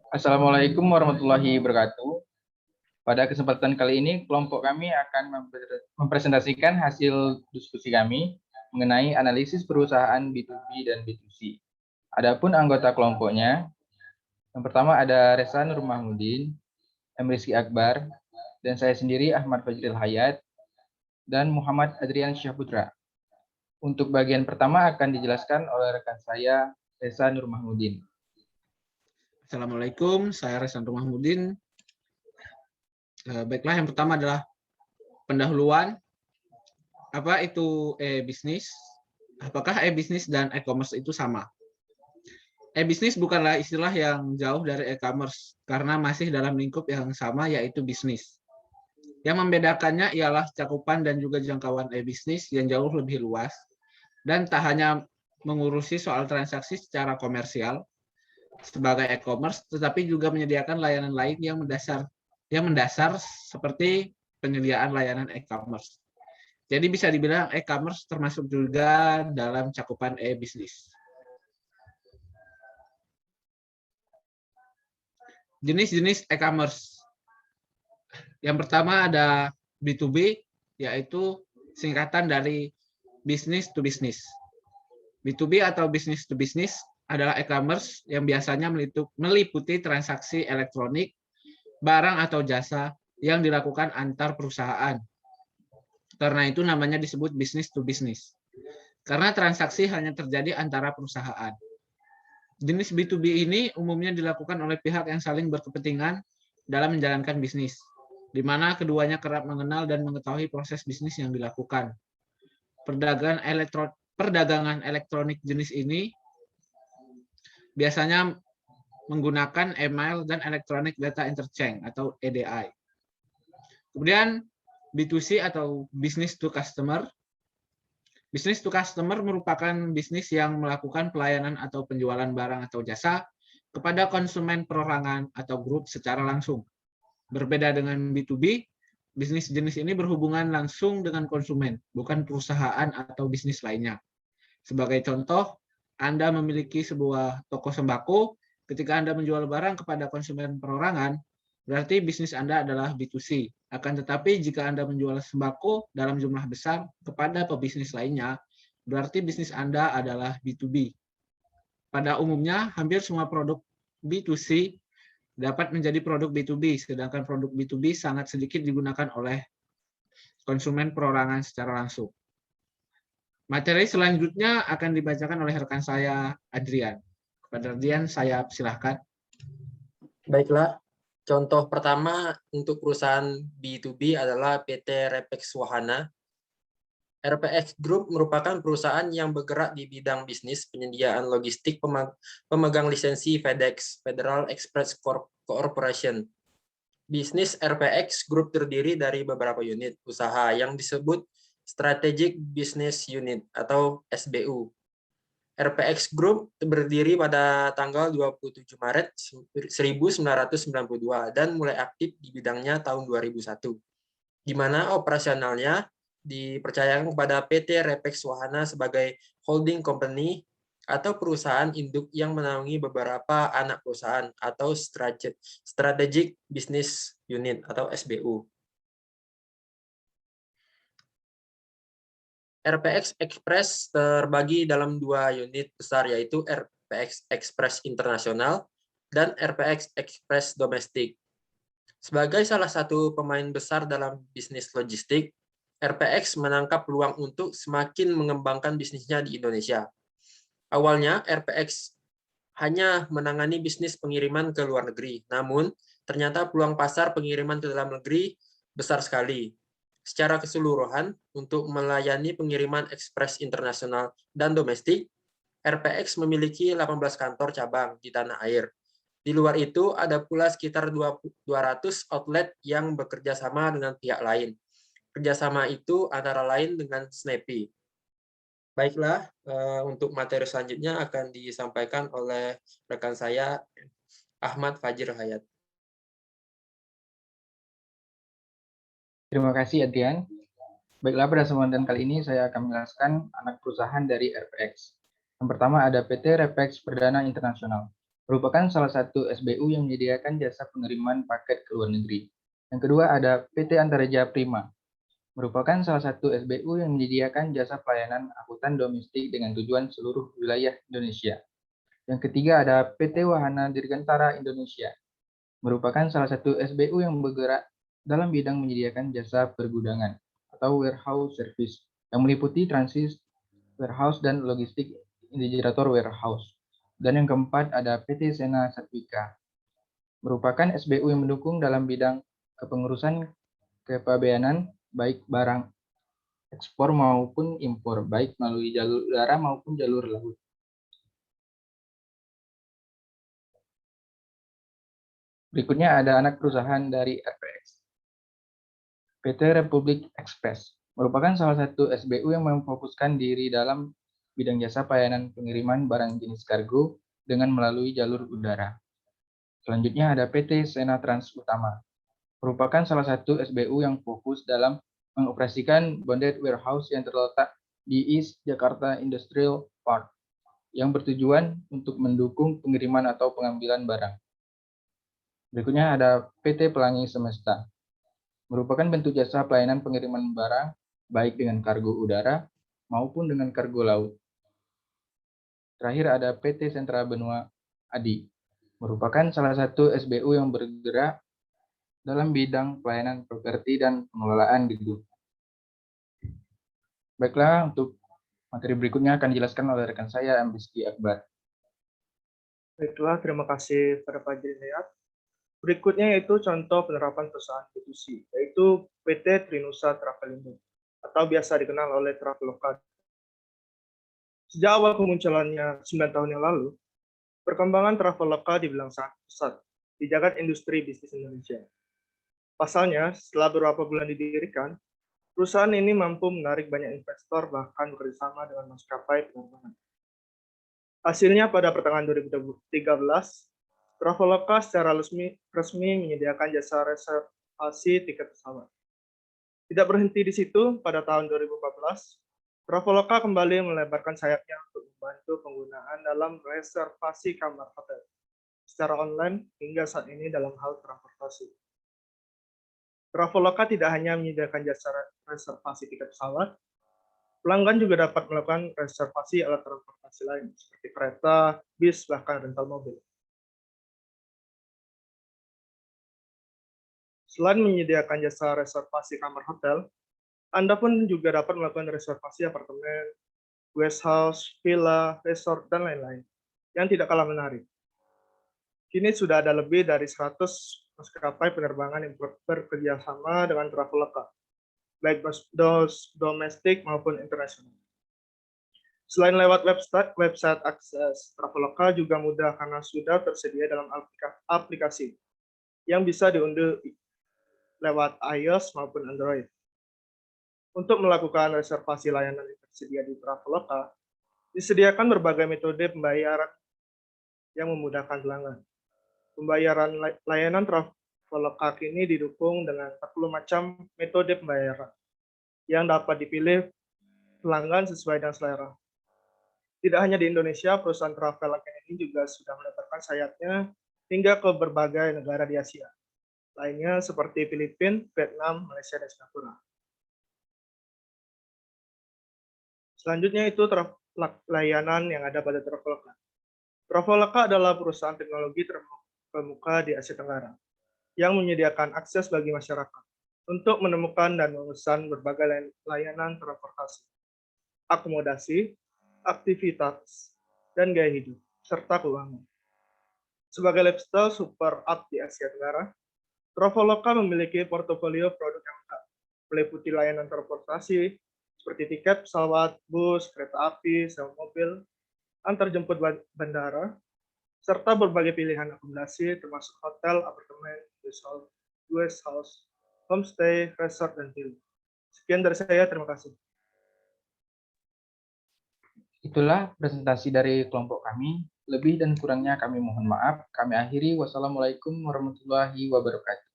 Assalamualaikum warahmatullahi wabarakatuh. Pada kesempatan kali ini, kelompok kami akan mempresentasikan hasil diskusi kami mengenai analisis perusahaan B2B dan B2C. Adapun anggota kelompoknya, yang pertama ada Resa Nur Mahmudin, M. Rizky Akbar, dan saya sendiri Ahmad Fajril Hayat, dan Muhammad Adrian Syahputra. Untuk bagian pertama akan dijelaskan oleh rekan saya, Resa Nur Mahmudin. Assalamualaikum, saya Resa Nur Mahmudin. Baiklah, yang pertama adalah pendahuluan. Apa itu e-bisnis? Apakah e-bisnis dan e-commerce itu sama? E-bisnis bukanlah istilah yang jauh dari e-commerce karena masih dalam lingkup yang sama, yaitu bisnis. Yang membedakannya ialah cakupan dan juga jangkauan e-bisnis yang jauh lebih luas dan tak hanya mengurusi soal transaksi secara komersial sebagai e-commerce, tetapi juga menyediakan layanan lain yang mendasar seperti penyediaan layanan e-commerce. Jadi bisa dibilang e-commerce termasuk juga dalam cakupan e-bisnis. Jenis-jenis e-commerce. Yang pertama ada B2B, yaitu singkatan dari business to business. B2B atau business to business adalah e-commerce yang biasanya meliputi transaksi elektronik, barang atau jasa yang dilakukan antar perusahaan. Karena itu namanya disebut business to business. Karena transaksi hanya terjadi antara perusahaan. Jenis B2B ini umumnya dilakukan oleh pihak yang saling berkepentingan dalam menjalankan bisnis, di mana keduanya kerap mengenal dan mengetahui proses bisnis yang dilakukan. Perdagangan elektronik jenis ini biasanya menggunakan email dan electronic data interchange atau EDI. Kemudian B2C atau business to customer. Business to customer merupakan bisnis yang melakukan pelayanan atau penjualan barang atau jasa kepada konsumen perorangan atau grup secara langsung. Berbeda dengan B2B, bisnis jenis ini berhubungan langsung dengan konsumen, bukan perusahaan atau bisnis lainnya. Sebagai contoh, Anda memiliki sebuah toko sembako, ketika Anda menjual barang kepada konsumen perorangan, berarti bisnis Anda adalah B2C. Akan tetapi jika Anda menjual sembako dalam jumlah besar kepada pebisnis lainnya, berarti bisnis Anda adalah B2B. Pada umumnya, hampir semua produk B2C dapat menjadi produk B2B, sedangkan produk B2B sangat sedikit digunakan oleh konsumen perorangan secara langsung. Materi selanjutnya akan dibacakan oleh rekan saya, Adrian. Kepada Adrian, saya silahkan. Baiklah, contoh pertama untuk perusahaan B2B adalah PT Repex Wahana. RPX Group merupakan perusahaan yang bergerak di bidang bisnis penyediaan logistik pemegang lisensi FedEx, Federal Express Corporation. Bisnis RPX Group terdiri dari beberapa unit usaha yang disebut Strategic Business Unit atau SBU. RPX Group berdiri pada tanggal 27 Maret 1992 dan mulai aktif di bidangnya tahun 2001, di mana operasionalnya dipercayakan kepada PT Repex Wahana sebagai holding company atau perusahaan induk yang menaungi beberapa anak perusahaan atau Strategic Business Unit atau SBU. RPX Express terbagi dalam dua unit besar, yaitu RPX Express Internasional dan RPX Express Domestik. Sebagai salah satu pemain besar dalam bisnis logistik, RPX menangkap peluang untuk semakin mengembangkan bisnisnya di Indonesia. Awalnya, RPX hanya menangani bisnis pengiriman ke luar negeri, namun ternyata peluang pasar pengiriman ke dalam negeri besar sekali. Secara keseluruhan, untuk melayani pengiriman ekspres internasional dan domestik, RPX memiliki 18 kantor cabang di tanah air. Di luar itu, ada pula sekitar 200 outlet yang bekerja sama dengan pihak lain. Kerjasama itu antara lain dengan Snappy. Baiklah, untuk materi selanjutnya akan disampaikan oleh rekan saya, Ahmad Fajril Hayat. Terima kasih, Adrian. Baiklah, pada kesempatan kali ini saya akan menjelaskan anak perusahaan dari RPX. Yang pertama ada PT Repex Perdana Internasional. merupakan salah satu SBU yang menyediakan jasa pengiriman paket ke luar negeri. Yang kedua ada PT Antareja Prima, merupakan salah satu SBU yang menyediakan jasa pelayanan angkutan domestik dengan tujuan seluruh wilayah Indonesia. Yang ketiga ada PT Wahana Dirgantara Indonesia, merupakan salah satu SBU yang bergerak dalam bidang menyediakan jasa pergudangan atau warehouse service yang meliputi transit warehouse dan logistik integrator warehouse. Dan yang keempat ada PT Sena Satwika, merupakan SBU yang mendukung dalam bidang kepengurusan kepabeanan baik barang ekspor maupun impor, baik melalui jalur udara maupun jalur laut. Berikutnya ada anak perusahaan dari RPX. PT Republik Express merupakan salah satu SBU yang memfokuskan diri dalam bidang jasa pelayanan pengiriman barang jenis kargo dengan melalui jalur udara. Selanjutnya ada PT Sena Trans Utama, merupakan salah satu SBU yang fokus dalam mengoperasikan bonded warehouse yang terletak di East Jakarta Industrial Park, yang bertujuan untuk mendukung pengiriman atau pengambilan barang. Berikutnya ada PT Pelangi Semesta, merupakan bentuk jasa pelayanan pengiriman barang baik dengan kargo udara maupun dengan kargo laut. Terakhir ada PT Sentra Benua Adi, merupakan salah satu SBU yang bergerak dalam bidang pelayanan properti dan pengelolaan gedung. Baiklah, untuk materi berikutnya akan dijelaskan oleh rekan saya, M. Rizky Akbar. Baiklah, terima kasih pada Pak Hidayat. Berikutnya yaitu contoh penerapan perusahaan B2C, yaitu PT Trinusa Travelindo, atau biasa dikenal oleh Traveloka. Sejak awal kemunculannya 9 tahun yang lalu, perkembangan Traveloka dibilang sangat pesat di jagat industri bisnis Indonesia. Pasalnya, setelah beberapa bulan didirikan, perusahaan ini mampu menarik banyak investor bahkan bekerjasama dengan maskapai penerbangan. Hasilnya pada pertengahan 2013, Traveloka secara resmi menyediakan jasa reservasi tiket pesawat. Tidak berhenti di situ, pada tahun 2014, Traveloka kembali melebarkan sayapnya untuk membantu penggunaan dalam reservasi kamar hotel secara online hingga saat ini dalam hal transportasi. Traveloka tidak hanya menyediakan jasa reservasi tiket pesawat, pelanggan juga dapat melakukan reservasi alat transportasi lain seperti kereta, bis, bahkan rental mobil. Selain menyediakan jasa reservasi kamar hotel, Anda pun juga dapat melakukan reservasi apartemen, guest house, villa, resort, dan lain-lain yang tidak kalah menarik. Kini sudah ada lebih dari 100 maskapai penerbangan yang bekerja sama dengan Traveloka, baik domestik maupun internasional. Selain lewat website akses, Traveloka juga mudah karena sudah tersedia dalam aplikasi yang bisa diunduh lewat iOS maupun Android. Untuk melakukan reservasi layanan yang tersedia di Traveloka, disediakan berbagai metode pembayaran yang memudahkan pelanggan. Pembayaran layanan Traveloka kini didukung dengan 40 macam metode pembayaran yang dapat dipilih pelanggan sesuai dengan selera. Tidak hanya di Indonesia, perusahaan Traveloka ini juga sudah melebarkan sayapnya hingga ke berbagai negara di Asia lainnya seperti Filipina, Vietnam, Malaysia, dan Singapura. Selanjutnya itu layanan yang ada pada Traveloka. Traveloka adalah perusahaan teknologi terkemuka di Asia Tenggara yang menyediakan akses bagi masyarakat untuk menemukan dan memesan berbagai layanan transportasi, akomodasi, aktivitas, dan gaya hidup, serta keuangan. Sebagai lifestyle super app di Asia Tenggara, Traveloka memiliki portofolio produk yang lengkap, meliputi layanan transportasi seperti tiket pesawat, bus, kereta api, sewa mobil, antar jemput bandara, serta berbagai pilihan akomodasi termasuk hotel, apartemen, guest house, homestay, resort, dan villa. Sekian dari saya, terima kasih. Itulah presentasi dari kelompok kami. Lebih dan kurangnya kami mohon maaf. Kami akhiri. Wassalamualaikum warahmatullahi wabarakatuh.